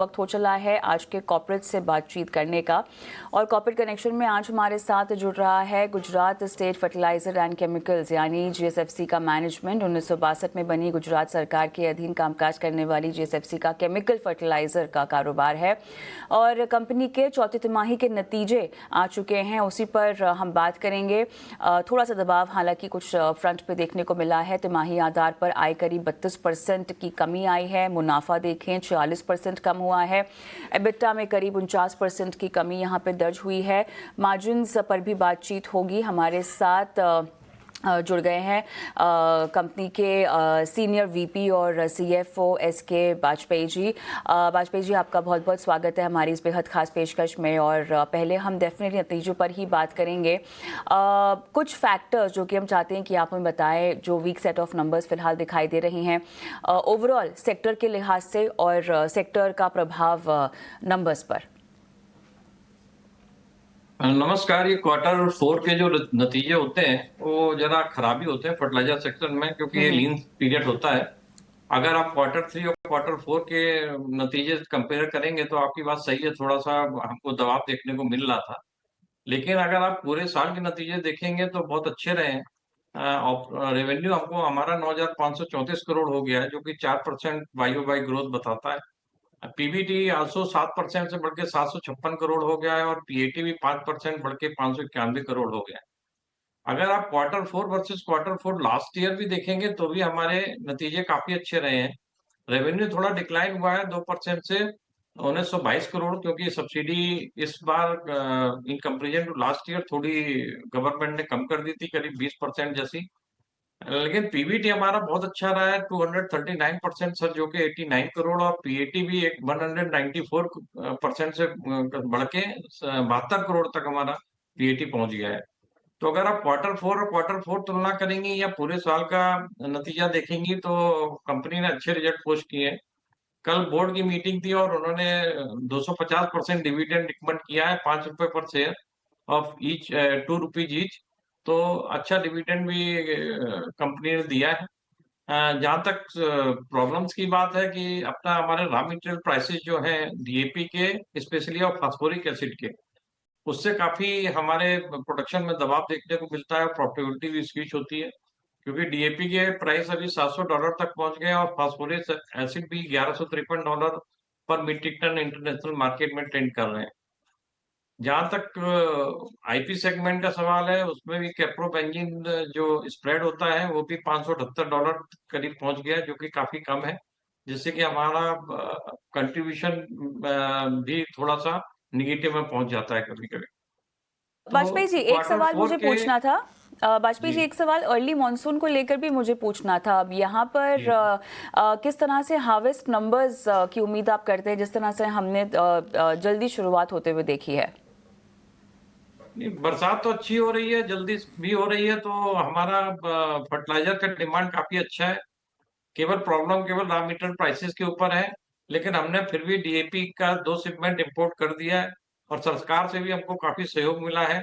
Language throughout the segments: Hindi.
वक्त हो चला है आज के कॉर्पोरेट से बातचीत करने का। और कॉर्पोरेट कनेक्शन में आज हमारे साथ जुड़ रहा है Gujarat state fertiliser and chemicals यानी जीएसएफसी का मैनेजमेंट। 1962 में बनी गुजरात सरकार के अधीन कामकाज करने वाली जीएसएफसी का केमिकल फर्टिलाइजर का कारोबार है और कंपनी के चौथी तिमाही के नतीजे आ चुके हैं, उसी पर हम बात करेंगे। थोड़ा सा दबाव हालांकि कुछ फ्रंट पे देखने को मिला है। तिमाही आधार पर आय करीब 32% की कमी आई है। मुनाफा देखें 46% कम हुआ है। एबिटा में करीब 49% की कमी यहां पे दर्ज हुई है। मार्जिन्स पर भी बातचीत होगी। हमारे साथ जुड़ गए हैं कंपनी के सीनियर वीपी और सीएफओ एसके वाजपेयी जी। वाजपेयी जी, आपका बहुत बहुत स्वागत है हमारी इस बेहद खास पेशकश में। और पहले हम डेफिनेटली नतीजों पर ही बात करेंगे। कुछ फैक्टर्स जो कि हम चाहते हैं कि आप हमें बताएं, जो वीक सेट ऑफ नंबर्स फिलहाल दिखाई दे रहे हैं ओवरऑल सेक्टर के लिहाज से और सेक्टर का प्रभाव नंबर्स पर। नमस्कार। ये क्वार्टर 4 के जो नतीजे होते हैं वो जरा खराबी होते हैं फर्टिलाइजर सेक्टर में, क्योंकि ये लीन पीरियड होता है। अगर आप क्वार्टर 3 और क्वार्टर 4 के नतीजे कंपेयर करेंगे तो आपकी बात सही है, थोड़ा सा हमको दबाव देखने को मिल रहा था। लेकिन अगर आप पूरे साल के नतीजे देखेंगे तो बहुत अच्छे रहे हैं। रेवेन्यू हमको हमारा 9,534 करोड़ हो गया है, जो कि 4% YoY ग्रोथ बताता है। पीबीटी आल्सो 7% से बढ़ के 756 करोड़ हो गया है और पीएटी भी 5% बढ़ के 591 करोड़ हो गया है। अगर आप quarter 4 versus quarter 4 last year भी देखेंगे तो भी हमारे नतीजे काफी अच्छे रहे हैं। रेवेन्यू थोड़ा डिक्लाइन हुआ है 2% से 1922 करोड़, क्योंकि सब्सिडी इस बार in comparison to last year थोड़ी गवर्नमेंट ने कम कर दी थी, करीब 20% जैसी। लेकिन पीबीटी हमारा बहुत अच्छा रहा है 239% सर, जो कि 89 करोड़, और पीएटी भी एक 194% से बढ़ के 72 करोड़ तक हमारा पीएटी पहुंच गया है। तो अगर आप क्वार्टर 4 और क्वार्टर 4 तुलना करेंगी या पूरे साल का नतीजा देखेंगी तो कंपनी ने अच्छे रिजल्ट पोस्ट किए हैं। कल बोर्ड की मीटिंग थी और उन्होंने 250% डिविडेंड रिकमेंड किया है, 5 रुपए पर share of each, 2 rupees each. तो अच्छा डिविडेंड भी कंपनी ने दिया है। जहाँ तक प्रॉब्लम्स की बात है कि अपना हमारे रॉ मटेरियल प्राइसेस जो हैं डीएपी के स्पेशली और फास्फोरिक एसिड के, उससे काफी हमारे प्रोडक्शन में दबाव देखने को मिलता है और प्रॉफिटेबिलिटी भी स्विच होती है, क्योंकि डीएपी के प्राइस अभी $700 तक पहुंच गए और फास्फोरिक एसिड भी $1153 पर मीट्रिक टन इंटरनेशनल मार्केट में ट्रेंड कर रहे हैं। जहां तक आईपी सेगमेंट का सवाल है, उसमें भी कैप्रोबेंजीन जो स्प्रेड होता है वो भी $578 करीब पहुंच गया है, जो कि काफी कम है, जिससे कि हमारा कंट्रीब्यूशन भी थोड़ा सा निगेटिव में पहुंच जाता है कभी कभी। तो वाजपेयी जी, एक क्वार्टर सवाल फोर मुझे के पूछना था। वाजपेयी जी जी, एक सवाल अर्ली मॉनसून को लेकर भी मुझे पूछना था। अब यहाँ पर जी किस तरह से हार्वेस्ट नंबर्स की उम्मीद आप करते हैं, जिस तरह से हमने जल्दी शुरुआत होते हुए देखी है? नहीं, बरसात तो अच्छी हो रही है, जल्दी भी हो रही है, तो हमारा फर्टिलाइजर का डिमांड काफी अच्छा है। केवल प्रॉब्लम केवल रॉ मटेरियल प्राइसेस के ऊपर है, लेकिन हमने फिर भी डीएपी का 2 शिपमेंट इंपोर्ट कर दिया है और सरकार से भी हमको काफी सहयोग मिला है,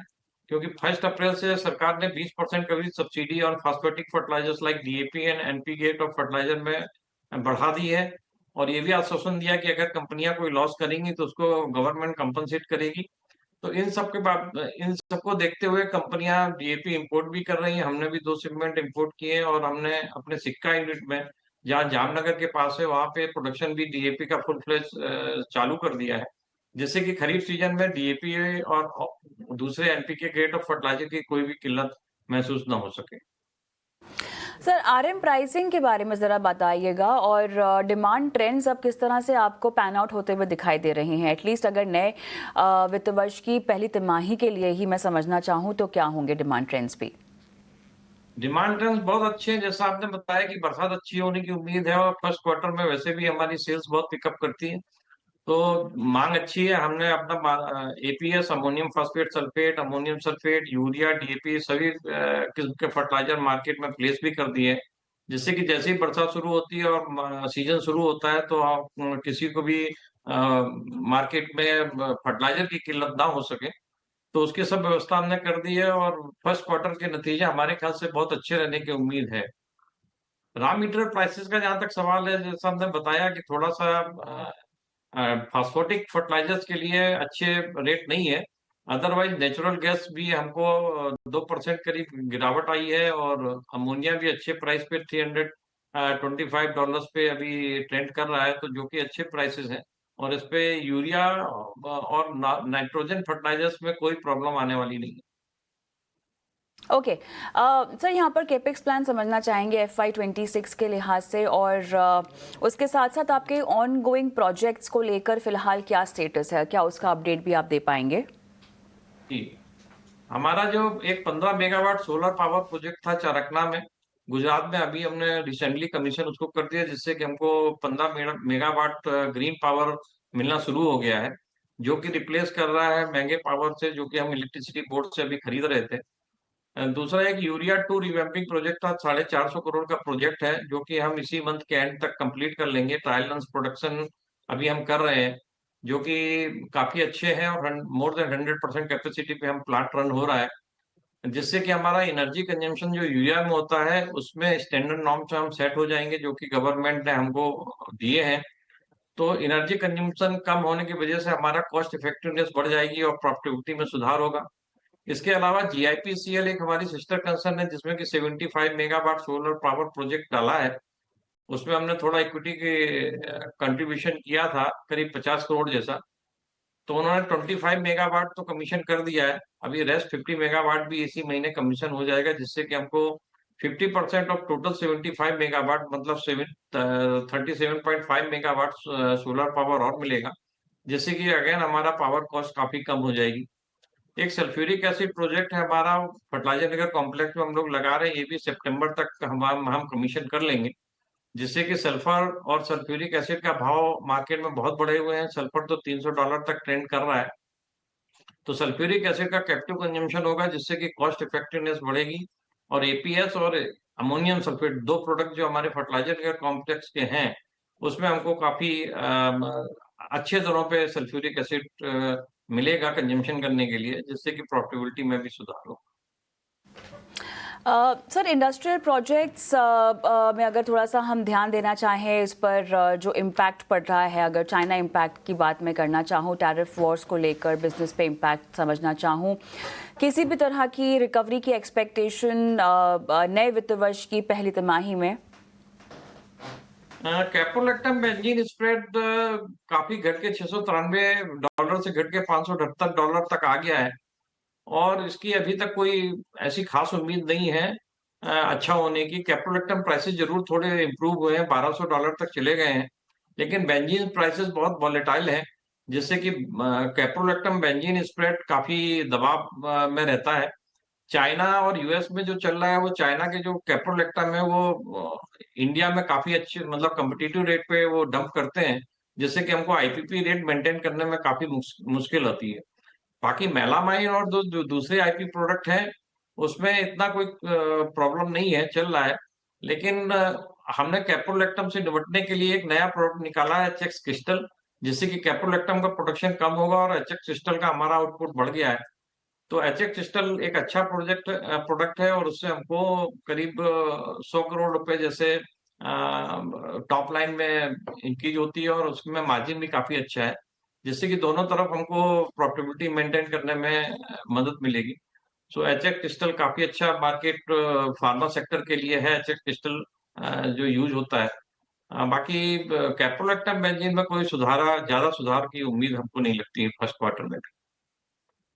क्योंकि 1 अप्रैल से सरकार ने 20% कभी सब्सिडी और phosphatic fertilisers like DAP and NPK और फर्टिलाइजर में बढ़ा दी है। और ये भी आश्वासन दिया कि अगर कंपनियां कोई लॉस करेंगी तो उसको गवर्नमेंट कंपनसेट करेगी। तो इन सबको देखते हुए कंपनियां डीएपी इंपोर्ट भी कर रही हैं। हमने भी 2 शिपमेंट इंपोर्ट किए हैं और हमने अपने सिक्का यूनिट में, जहाँ जामनगर के पास है, वहां पे प्रोडक्शन भी डीएपी का फुल फ्लेज चालू कर दिया है, जिससे कि खरीफ सीजन में डीएपी और दूसरे एनपीके ग्रेड ऑफ फर्टिलाइजर की कोई भी किल्लत महसूस न हो सके। सर, आरएम प्राइसिंग के बारे में ज़रा बताइएगा और डिमांड ट्रेंड्स अब किस तरह से आपको पैन आउट होते हुए दिखाई दे रहे हैं। एटलीस्ट अगर नए वित्त वर्ष की पहली तिमाही के लिए ही मैं समझना चाहूँ तो क्या होंगे डिमांड ट्रेंड्स भी? डिमांड ट्रेंड्स बहुत अच्छे हैं, जैसा आपने बताया कि बरसात अच्छी होने की उम्मीद है और फर्स्ट क्वार्टर में वैसे भी हमारी सेल्स बहुत पिकअप करती है, तो मांग अच्छी है। हमने अपना APS, ammonium phosphate sulphate, ammonium sulphate, urea, DAP सभी किस्म के फर्टिलाइजर मार्केट में प्लेस भी कर दिए हैं, जिससे कि जैसे ही बरसात शुरू होती है और सीजन शुरू होता है तो आप किसी को भी मार्केट में फर्टिलाइजर की किल्लत ना हो सके, तो उसकी सब व्यवस्था हमने कर दी है और फर्स्ट क्वार्टर के नतीजे हमारे ख्याल से बहुत अच्छे रहने की उम्मीद है। रॉ मटेरियल प्राइसेस का जहां तक सवाल है, जैसा हमने बताया कि थोड़ा सा फास्फोटिक फर्टिलाइजर्स के लिए अच्छे रेट नहीं है। अदरवाइज नेचुरल गैस भी हमको 2% करीब गिरावट आई है, और अमोनिया भी अच्छे प्राइस पे $325 पे अभी ट्रेंड कर रहा है, तो जो कि अच्छे प्राइसेस हैं। और इस पे यूरिया और नाइट्रोजन फर्टिलाइजर्स में कोई प्रॉब्लम आने वाली नहीं है। ओके सर, यहाँ पर केपेक्स प्लान समझना चाहेंगे FY26 के लिहाज से, और उसके साथ साथ आपके ऑन गोइंग प्रोजेक्ट्स को लेकर फिलहाल क्या स्टेटस है, क्या उसका अपडेट भी आप दे पाएंगे? जी, हमारा जो एक 15 मेगावाट सोलर पावर प्रोजेक्ट था चारकना में, गुजरात में, अभी हमने रिसेंटली कमीशन उसको कर दिया, जिससे कि हमको 15 मेगावाट ग्रीन पावर मिलना शुरू हो गया है, जो कि रिप्लेस कर रहा है महंगे पावर से, जो कि हम इलेक्ट्रिसिटी बोर्ड से अभी खरीद रहे थे। दूसरा एक यूरिया 2 रिवैम्पिंग प्रोजेक्ट था, 450 करोड़ का प्रोजेक्ट है, जो कि हम इसी मंथ के एंड तक कंप्लीट कर लेंगे। ट्रायल रन प्रोडक्शन अभी हम कर रहे हैं, जो कि काफी अच्छे हैं, और मोर देन 100% कैपेसिटी पे हम प्लांट रन हो रहा है, जिससे कि हमारा एनर्जी कंजम्पशन जो यूरिया में होता है उसमें स्टैंडर्ड नॉर्म्स हम सेट हो जाएंगे, जो कि गवर्नमेंट ने हमको दिए हैं। तो एनर्जी कंजम्पशन कम होने की वजह से हमारा कॉस्ट इफेक्टिवनेस बढ़ जाएगी और प्रॉफिटेबिलिटी में सुधार होगा। इसके अलावा GIPCL एक हमारी सिस्टर कंसर्न है, जिसमें कि 75 मेगावाट सोलर पावर प्रोजेक्ट डाला है। उसमें हमने थोड़ा इक्विटी के कंट्रीब्यूशन किया था, करीब 50 करोड़ जैसा। तो उन्होंने 25 मेगावाट तो कमीशन कर दिया है, अभी रेस्ट 50 मेगावाट भी इसी महीने कमीशन हो जाएगा, जिससे कि हमको 50% ऑफ टोटल 75 मेगावाट, मतलब 37.5 मेगावाट सोलर पावर और मिलेगा, जिससे कि अगेन हमारा पावर कॉस्ट काफी कम हो जाएगी। एक सल्फ्यूरिक एसिड प्रोजेक्ट है हमारा, फर्टिलाइजर नगर कॉम्प्लेक्स में हम लोग लगा रहे हैं, ये भी सितंबर तक हम कमीशन कर लेंगे, जिससे कि सल्फर और सल्फ्यूरिक एसिड का भाव मार्केट में बहुत बढ़े हुए हैं। सल्फर तो $300 तक ट्रेंड कर रहा है, तो सल्फ्यूरिक एसिड का कैप्टिव कंजम्पशन होगा, जिससे कि कॉस्ट इफेक्टिवनेस बढ़ेगी। और APS और अमोनियम सल्फेट, दो प्रोडक्ट जो हमारे फर्टिलाइजर कॉम्प्लेक्स के हैं, उसमें हमको काफी अच्छे दरों पे सल्फ्यूरिक एसिड मिलेगा कंजम्पशन करने के लिए, जिससे कि प्रॉफिटेबिलिटी में भी सुधार हो। सर, इंडस्ट्रियल प्रोजेक्ट्स में अगर थोड़ा सा हम ध्यान देना चाहें इस पर, जो इम्पैक्ट पड़ रहा है, अगर चाइना इम्पैक्ट की बात मैं करना चाहूँ, टैरिफ वॉर्स को लेकर बिजनेस पे इम्पैक्ट समझना चाहूँ, किसी भी तरह की रिकवरी की एक्सपेक्टेशन नए वित्त वर्ष की पहली तिमाही में? कैप्रोलैक्टम बेंजीन स्प्रेड काफी घट के $693 से घट के $578 तक आ गया है, और इसकी अभी तक कोई ऐसी खास उम्मीद नहीं है अच्छा होने की। कैप्रोलैक्टम प्राइसेस जरूर थोड़े इंप्रूव हुए हैं, $1200 तक चले गए हैं, लेकिन बेंजीन प्राइसेस बहुत वॉलेटाइल हैं, जिससे कि कैप्रोलैक्टम बेंजीन स्प्रेड काफी दबाव में रहता है। चाइना और US में जो चल रहा है, वो चाइना के जो कैप्रोलैक्टम है वो इंडिया में काफी अच्छे, मतलब कम्पिटिटिव रेट पे वो डंप करते हैं, जिससे कि हमको IPP रेट मेंटेन करने में काफी मुश्किल होती है। बाकी मेलामाइन और जो दूसरे IP प्रोडक्ट हैं, उसमें इतना कोई प्रॉब्लम नहीं है, चल रहा है। लेकिन हमने कैप्रोलैक्टम से निपटने के लिए एक नया प्रोडक्ट निकाला है, HX क्रिस्टल, जिससे कि कैप्रोलैक्टम का प्रोडक्शन कम होगा और HX क्रिस्टल का हमारा आउटपुट बढ़ गया है। तो HX क्रिस्टल एक अच्छा प्रोडक्ट है, और उससे हमको करीब 100 करोड़ रुपए जैसे टॉप लाइन में इंक्रीज होती है, और उसमें मार्जिन भी काफी अच्छा है, जिससे कि दोनों तरफ हमको प्रॉफिटेबिलिटी मेंटेन करने में मदद मिलेगी। सो HX क्रिस्टल काफी अच्छा मार्केट फार्मा सेक्टर के लिए है, HX क्रिस्टल जो यूज होता है। बाकी कैप्रोलैक्टम बेंजीन में कोई ज्यादा सुधार की उम्मीद हमको नहीं लगती है फर्स्ट क्वार्टर में भी।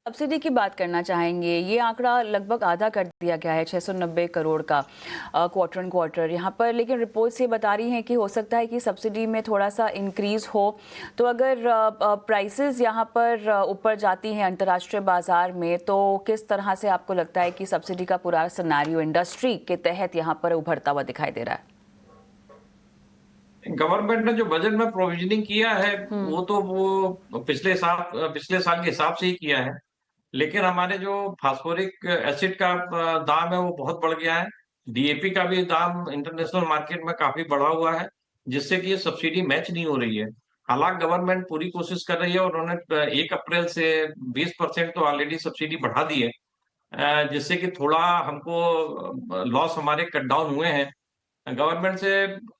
सब्सिडी की बात करना चाहेंगे, ये आंकड़ा लगभग आधा कर दिया गया है, 690 करोड़ का क्वार्टर ऑन क्वार्टर यहाँ पर, लेकिन रिपोर्ट्स ये बता रही हैं कि हो सकता है कि सब्सिडी में थोड़ा सा इंक्रीज हो। तो अगर प्राइसेस यहाँ पर ऊपर जाती हैं अंतर्राष्ट्रीय बाजार में, तो किस तरह से आपको लगता है कि सब्सिडी का पूरा सिनेरियो इंडस्ट्री के तहत यहाँ पर उभरता हुआ दिखाई दे रहा है? गवर्नमेंट ने जो बजट में प्रोविजनिंग किया है, वो पिछले साल के हिसाब से ही किया है, लेकिन हमारे जो फास्फोरिक एसिड का दाम है वो बहुत बढ़ गया है। DAP का भी दाम इंटरनेशनल मार्केट में काफी बढ़ा हुआ है, जिससे कि ये सब्सिडी मैच नहीं हो रही है। हालांकि गवर्नमेंट पूरी कोशिश कर रही है, और उन्होंने 1 अप्रैल से 20% तो ऑलरेडी सब्सिडी बढ़ा दी है, जिससे कि थोड़ा हमको लॉस हमारे कट डाउन हुए हैं। गवर्नमेंट से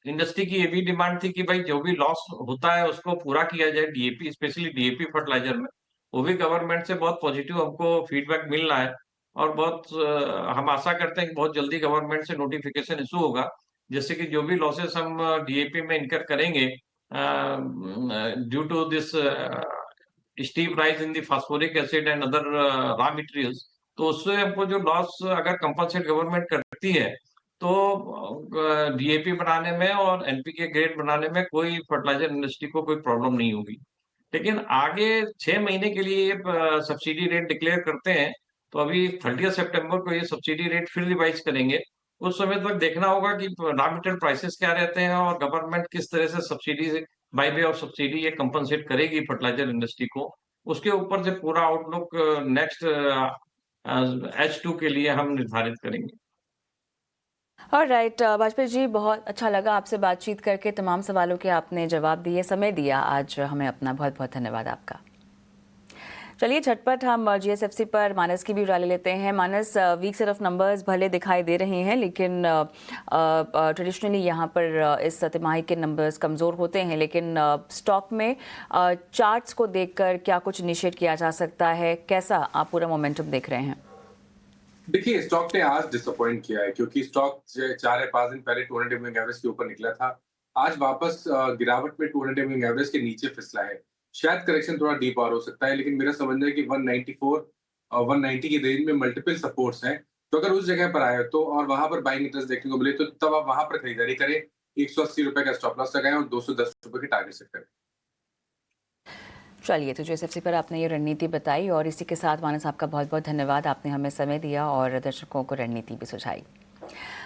इंडस्ट्री की ये भी डिमांड थी कि भाई जो भी लॉस होता है उसको पूरा किया जाए डीएपी, स्पेशली डीएपी फर्टिलाइजर में। वो भी गवर्नमेंट से बहुत पॉजिटिव हमको फीडबैक मिल रहा है और बहुत हम आशा करते हैं कि बहुत जल्दी गवर्नमेंट से नोटिफिकेशन इशू होगा, जिससे कि जो भी लॉसेस हम डीएपी में इनकर करेंगे due to this steep rise in the phosphoric acid and other raw materials, तो उससे हमको जो लॉस अगर कंपनसेट गवर्नमेंट करती है तो डीएपी बनाने में और एनपीके ग्रेड बनाने में कोई फर्टिलाइजर इंडस्ट्री को कोई प्रॉब्लम नहीं होगी। लेकिन आगे 6 महीने के लिए ये सब्सिडी रेट डिक्लेयर करते हैं, तो अभी 30 सितंबर को ये सब्सिडी रेट फिर रिवाइज करेंगे। उस समय तक देखना होगा कि रॉ मटेरियल प्राइसेस क्या रहते हैं और गवर्नमेंट किस तरह से subsidy by way of subsidy ये कंपनसेट करेगी फर्टिलाइजर इंडस्ट्री को। उसके ऊपर से पूरा आउटलुक नेक्स्ट H2 के लिए हम निर्धारित करेंगे। ऑलराइट वाजपेयी जी, बहुत अच्छा लगा आपसे बातचीत करके। तमाम सवालों के आपने जवाब दिए, समय दिया आज हमें अपना। बहुत बहुत धन्यवाद आपका। चलिए झटपट हम जीएसएफसी पर मानस की भी राय ले लेते हैं। मानस, वीक सेट ऑफ नंबर्स भले दिखाई दे रहे हैं, लेकिन ट्रेडिशनली यहाँ पर इस तिमाही के नंबर्स कमज़ोर होते हैं, लेकिन स्टॉक में चार्ट्स को देखकर क्या कुछ इनिशिएट किया जा सकता है? कैसा आप पूरा मोमेंटम देख रहे हैं? देखिए, स्टॉक ने आज डिसअपॉइंट किया है क्योंकि स्टॉक 4 या 5 दिन पहले 200 मूविंग एवरेज के ऊपर निकला था। आज वापस गिरावट में 200 मूविंग एवरेज के नीचे फिसला है। शायद करेक्शन थोड़ा डीप और हो सकता है, लेकिन मेरा समझना है कि 194 और 190 की रेंज में मल्टीपल सपोर्ट्स हैं। तो अगर उस जगह पर आए तो और वहां पर बाइंग इंटरेस्ट देखने को मिले तो तब आप वहां पर खरीदारी करें। 180 रुपए का स्टॉप लॉस लगाएं और 210 रुपए की टारगेट सेट करें। चलिए, तो जीएसएफसी पर आपने ये रणनीति बताई और इसी के साथ मानस आपका बहुत बहुत धन्यवाद। आपने हमें समय दिया और दर्शकों को रणनीति भी सुझाई।